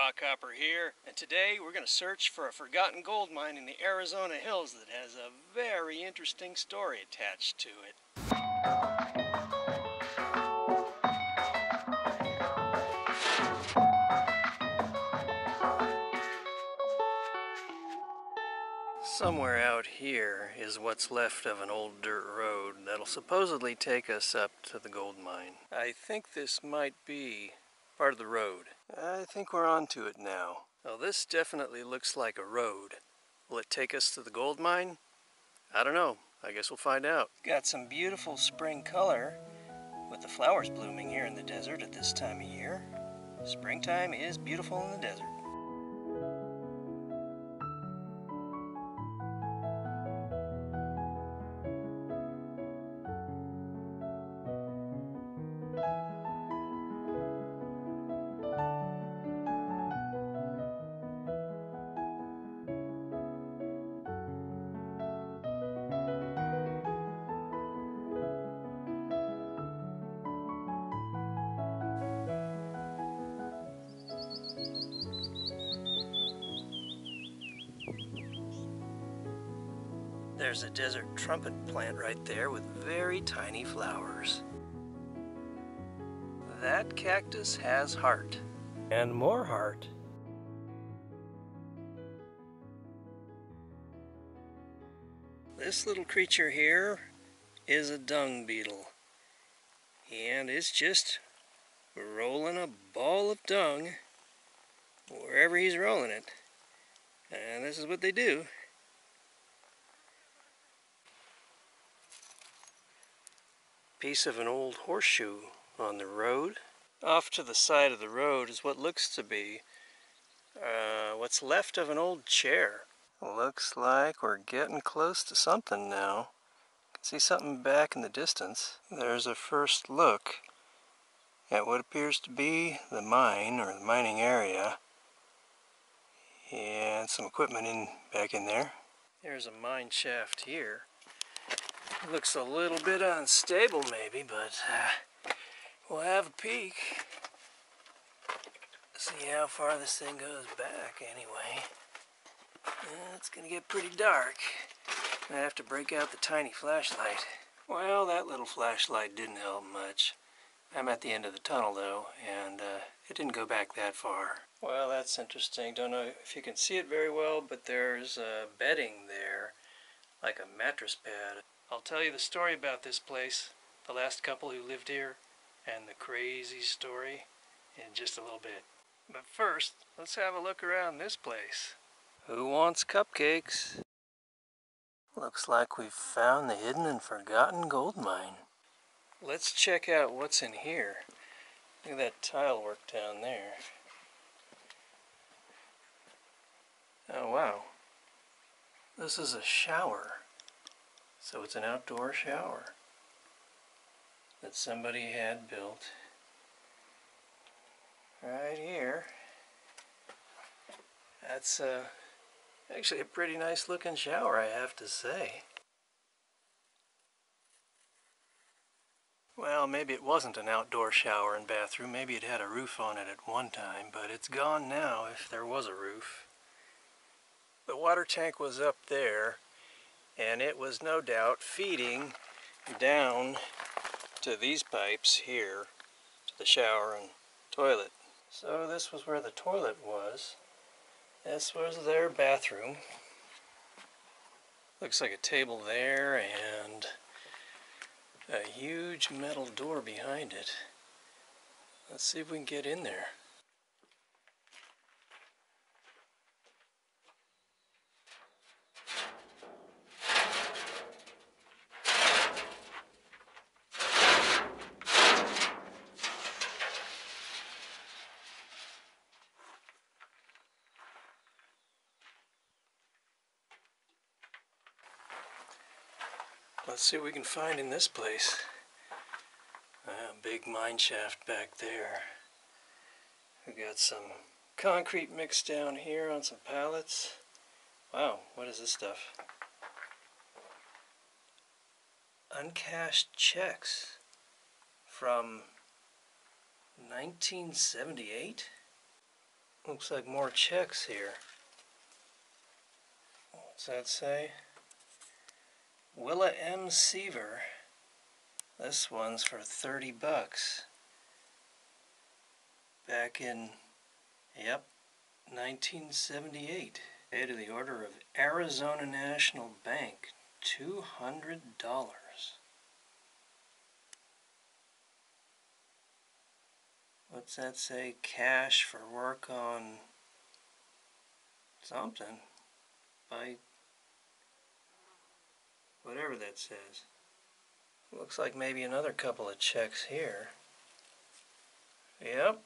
Rock Hopper here, and today we're going to search for a forgotten gold mine in the Arizona hills that has a very interesting story attached to it. Somewhere out here is what's left of an old dirt road that'll supposedly take us up to the gold mine. I think this might be part of the road. I think we're onto it now. Well, this definitely looks like a road. Will it take us to the gold mine? I don't know. I guess we'll find out. Got some beautiful spring color with the flowers blooming here in the desert at this time of year. Springtime is beautiful in the desert. There's a desert trumpet plant right there with very tiny flowers. That cactus has heart. And more heart. This little creature here is a dung beetle. And it's just rolling a ball of dung wherever he's rolling it. And this is what they do. Piece of an old horseshoe on the road. Off to the side of the road is what looks to be what's left of an old chair. Looks like we're getting close to something now. Can see something back in the distance. There's a first look at what appears to be the mine or the mining area, and some equipment back in there. There's a mine shaft here. It looks a little bit unstable maybe, but we'll have a peek. See how far this thing goes back anyway. It's gonna get pretty dark. I have to break out the tiny flashlight. Well, that little flashlight didn't help much. I'm at the end of the tunnel though, and it didn't go back that far. Well, that's interesting. Don't know if you can see it very well, but there's bedding there, like a mattress pad. I'll tell you the story about this place, the last couple who lived here, and the crazy story in just a little bit. But first, let's have a look around this place. Who wants cupcakes? Looks like we've found the hidden and forgotten gold mine. Let's check out what's in here. Look at that tile work down there. Oh wow. This is a shower. So it's an outdoor shower that somebody had built right here. That's actually a pretty nice looking shower, I have to say. Well, maybe it wasn't an outdoor shower and bathroom. Maybe it had a roof on it at one time, but it's gone now if there was a roof. The water tank was up there, and it was no doubt feeding down to these pipes here, to the shower and toilet. So this was where the toilet was. This was their bathroom. Looks like a table there and a huge metal door behind it. Let's see if we can get in there. Let's see what we can find in this place. A big mine shaft back there. We got some concrete mixed down here on some pallets. Wow, what is this stuff? Uncashed checks from 1978? Looks like more checks here. What's that say? Willa M. Seaver. This one's for 30 bucks. Back in, yep, 1978. Paid to the order of Arizona National Bank, $200. What's that say? Cash for work on something by whatever that says. Looks like maybe another couple of checks here. Yep.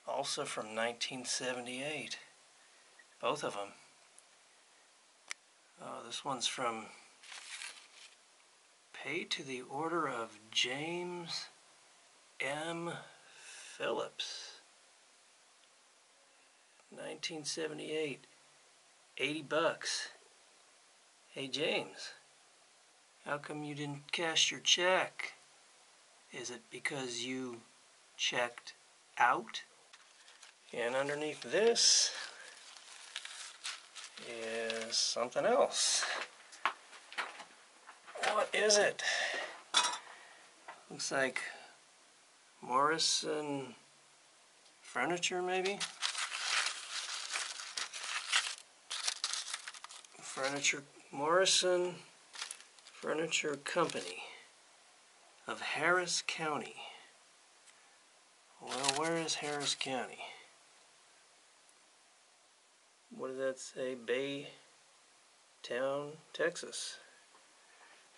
Also from 1978. Both of them. Oh, this one's from paid to the order of James M. Phillips. 1978. 80 bucks. Hey James, how come you didn't cash your check? Is it because you checked out? And underneath this is something else. What is it? Looks like Morrison Furniture, maybe? Morrison Furniture Company of Harris County. Well, where is Harris County? What does that say? Baytown, Texas.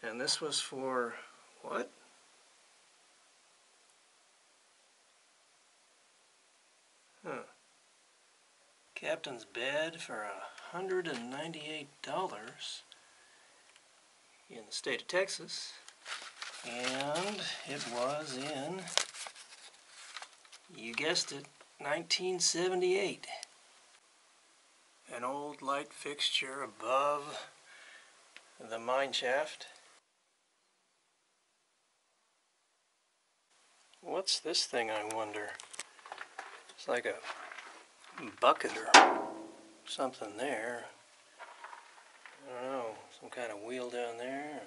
And this was for what? Huh. Captain's bed for $198 in the state of Texas. And it was in, you guessed it, 1978. An old light fixture above the mine shaft. What's this thing, I wonder? It's like a bucket or something there. I don't know, some kind of wheel down there.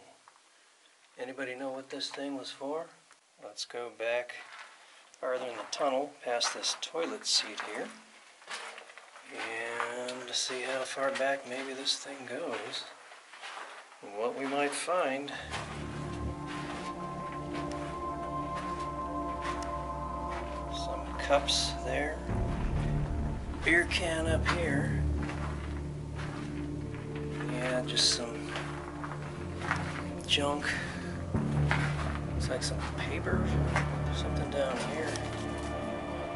Anybody know what this thing was for? Let's go back farther in the tunnel, past this toilet seat here, and see how far back maybe this thing goes, and what we might find. Some cups there, beer can up here. Yeah, just some junk. Looks like some paper, something down here.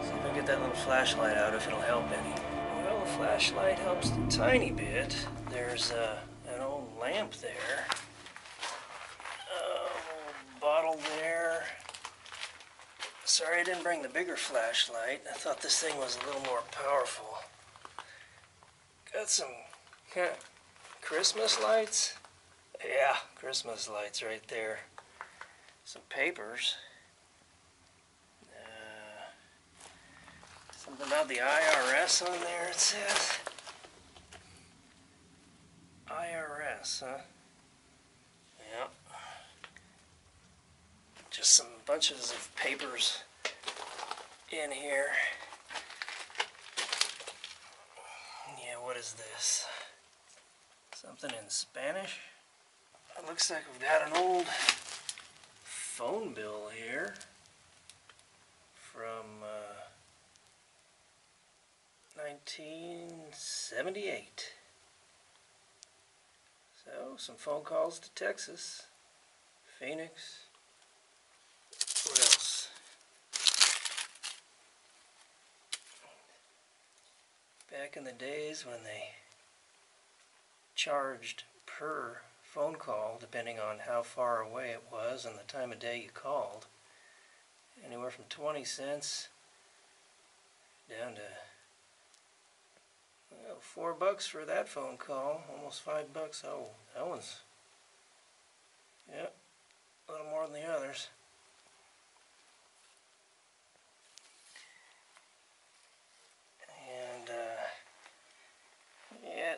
See if I can get that little flashlight out, if it'll help any. Well, the flashlight helps a tiny bit. There's an old lamp there. A bottle there. Sorry I didn't bring the bigger flashlight. I thought this thing was a little more powerful. Got some Christmas lights? Yeah, Christmas lights right there. Some papers. Something about the IRS on there, it says. IRS, huh? Yeah. Just some bunches of papers in here. Yeah, what is this? Something in Spanish? It looks like we've got an old phone bill here from 1978. So, some phone calls to Texas, Phoenix. What else? Back in the days when they charged per phone call, depending on how far away it was and the time of day you called, anywhere from 20 cents down to, well, $4 for that phone call, almost $5. Oh, that one's, yeah, a little more than the others.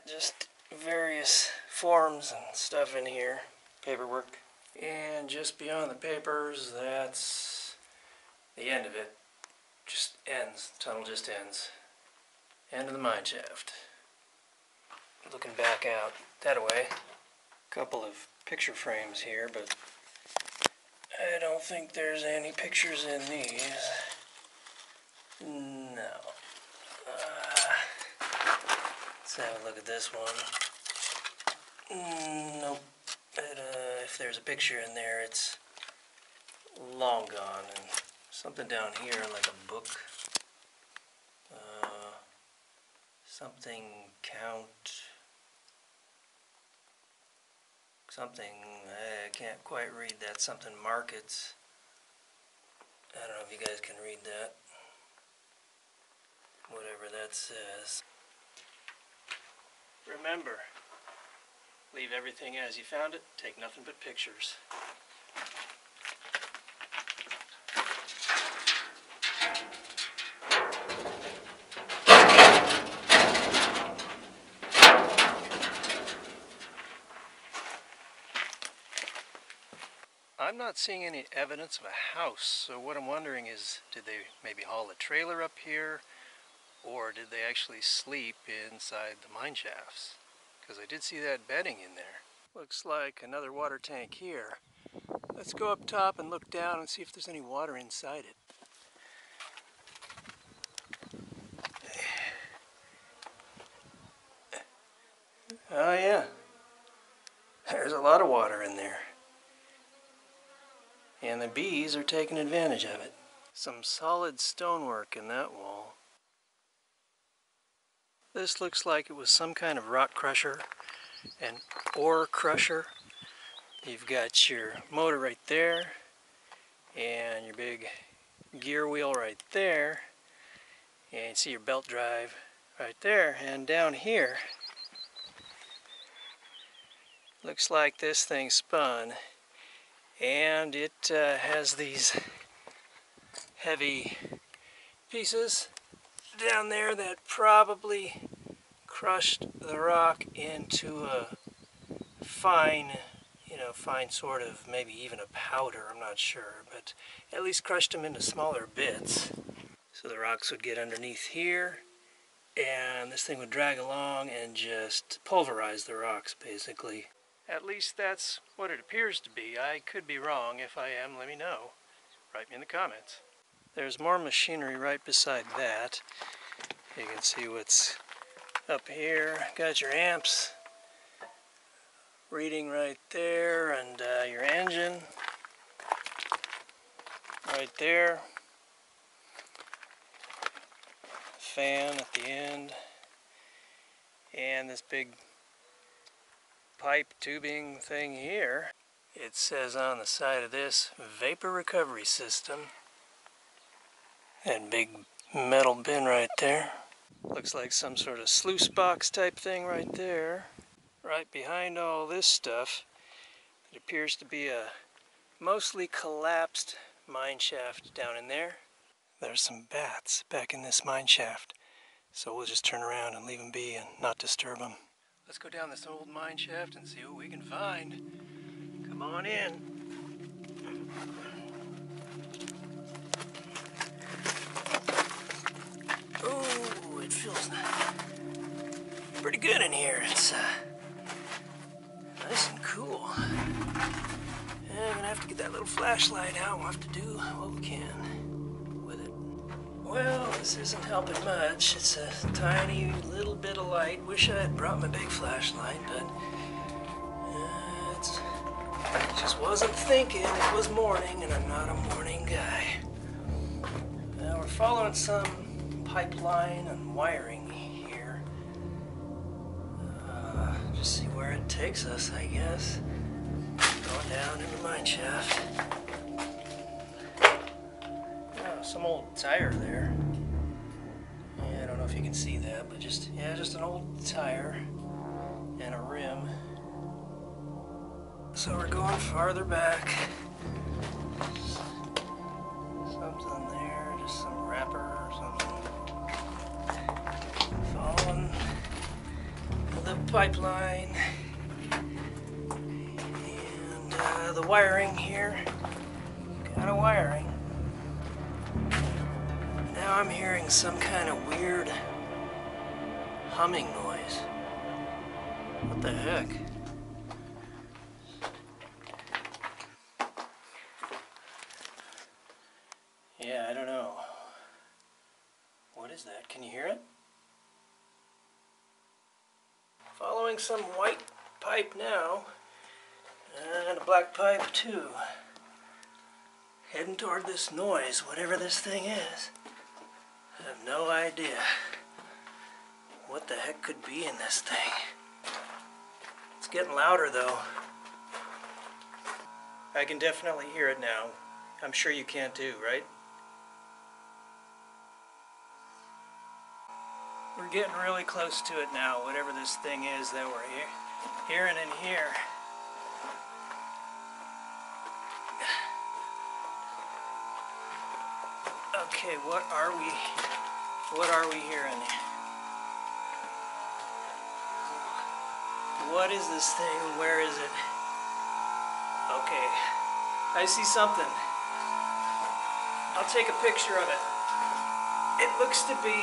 just various forms and stuff in here. Paperwork. And just beyond the papers, that's the end of it. Just ends. The tunnel just ends. End of the mine shaft. Looking back out that way. Couple of picture frames here, but I don't think there's any pictures in these. No. Let's have a look at this one. Nope. But, if there's a picture in there, it's long gone. And something down here, like a book. Something count. Something, I can't quite read that. Something markets. I don't know if you guys can read that. Whatever that says. Remember, leave everything as you found it. Take nothing but pictures. I'm not seeing any evidence of a house, so what I'm wondering is, did they maybe haul a trailer up here, or did they actually sleep inside the mine shafts? Because I did see that bedding in there. Looks like another water tank here. Let's go up top and look down and see if there's any water inside it. Oh yeah, there's a lot of water in there. And the bees are taking advantage of it. Some solid stonework in that wall. This looks like it was some kind of rock crusher and ore crusher. You've got your motor right there and your big gear wheel right there, and you see your belt drive right there. And down here looks like this thing spun, and it has these heavy pieces down there that probably crushed the rock into a fine, fine sort of, maybe even a powder, I'm not sure, but at least crushed them into smaller bits. So the rocks would get underneath here, and this thing would drag along and just pulverize the rocks, basically. At least that's what it appears to be. I could be wrong. If I am, let me know. Write me in the comments. There's more machinery right beside that. You can see what's up here. Got your amps reading right there, and your engine right there. Fan at the end. And this big pipe tubing thing here. It says on the side of this, vapor recovery system. That big metal bin right there. Looks like some sort of sluice box type thing right there. Right behind all this stuff, it appears to be a mostly collapsed mine shaft down in there. There's some bats back in this mine shaft, so we'll just turn around and leave them be and not disturb them. Let's go down this old mine shaft and see what we can find. Come on in. Oh, it feels pretty good in here. It's nice and cool. Yeah, I'm gonna have to get that little flashlight out. We'll have to do what we can with it. Well, this isn't helping much. It's a tiny little bit of light. Wish I had brought my big flashlight, but it just wasn't thinking. It was morning, and I'm not a morning guy. We're following some pipeline and wiring here. Just see where it takes us, I guess. Going down in the mine shaft. Oh, some old tire there. Yeah, I don't know if you can see that, but just an old tire and a rim. So we're going farther back. Something there, just some wrapper or something. Following the pipeline. And the wiring here. Got a wiring. Now I'm hearing some kind of weird humming noise. What the heck? Yeah, I don't know. What is that? Can you hear it? Following some white pipe now, and a black pipe too. Heading toward this noise, whatever this thing is. I have no idea what the heck could be in this thing. It's getting louder though. I can definitely hear it now. I'm sure you can too, right? We're getting really close to it now, whatever this thing is that we're hearing in here. Okay, what are we hearing? What is this thing? Where is it? Okay, I see something. I'll take a picture of it. It looks to be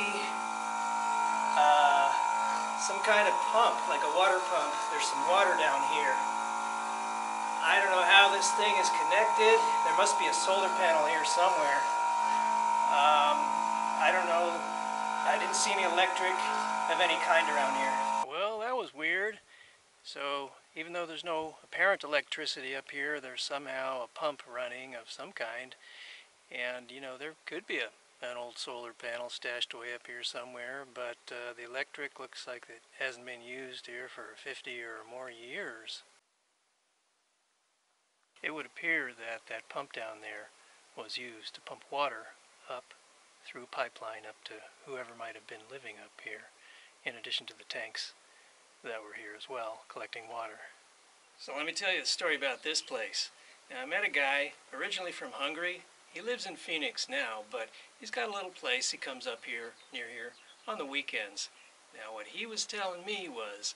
some kind of pump, like a water pump. There's some water down here. I don't know how this thing is connected. There must be a solar panel here somewhere. I don't know. I didn't see any electric of any kind around here. Well, that was weird. So even though there's no apparent electricity up here, there's somehow a pump running of some kind. And you know, there could be an old solar panel stashed away up here somewhere, but the electric looks like it hasn't been used here for 50 or more years. It would appear that that pump down there was used to pump water up through a pipeline up to whoever might have been living up here, in addition to the tanks that were here as well, collecting water. So let me tell you the story about this place. Now, I met a guy originally from Hungary. He lives in Phoenix now, but he's got a little place. He comes up here, near here, on the weekends. Now, what he was telling me was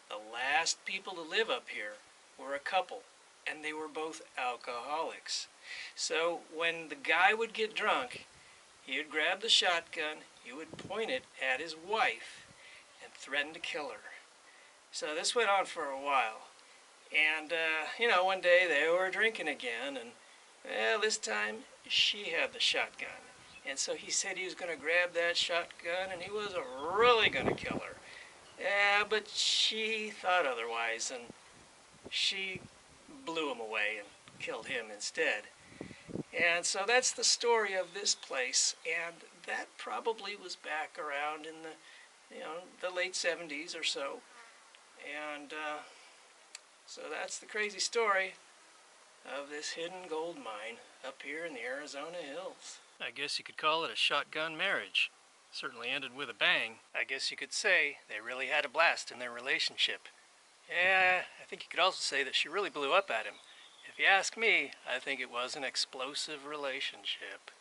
the last people to live up here were a couple, and they were both alcoholics. So when the guy would get drunk, he would grab the shotgun, he would point it at his wife, and threaten to kill her. So this went on for a while. And, you know, one day they were drinking again, and, well, this time she had the shotgun. And so he said he was going to grab that shotgun, and he was really going to kill her. Yeah, but she thought otherwise, and she blew him away and killed him instead. And so that's the story of this place, and that probably was back around in the, you know, the late 70s or so. And so that's the crazy story of this hidden gold mine up here in the Arizona hills. I guess you could call it a shotgun marriage. Certainly ended with a bang. I guess you could say they really had a blast in their relationship. Yeah, I think you could also say that she really blew up at him. If you ask me, I think it was an explosive relationship.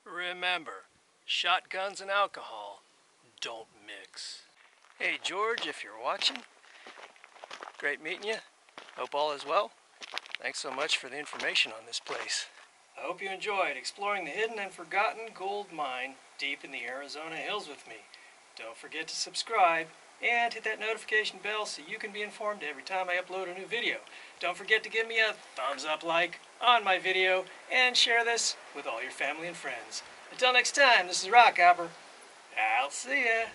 Remember, shotguns and alcohol don't mix. Hey George, if you're watching, great meeting you. Hope all is well. Thanks so much for the information on this place. I hope you enjoyed exploring the hidden and forgotten gold mine deep in the Arizona hills with me. Don't forget to subscribe and hit that notification bell so you can be informed every time I upload a new video. Don't forget to give me a thumbs up like on my video and share this with all your family and friends. Until next time, this is Rockhopper. I'll see ya.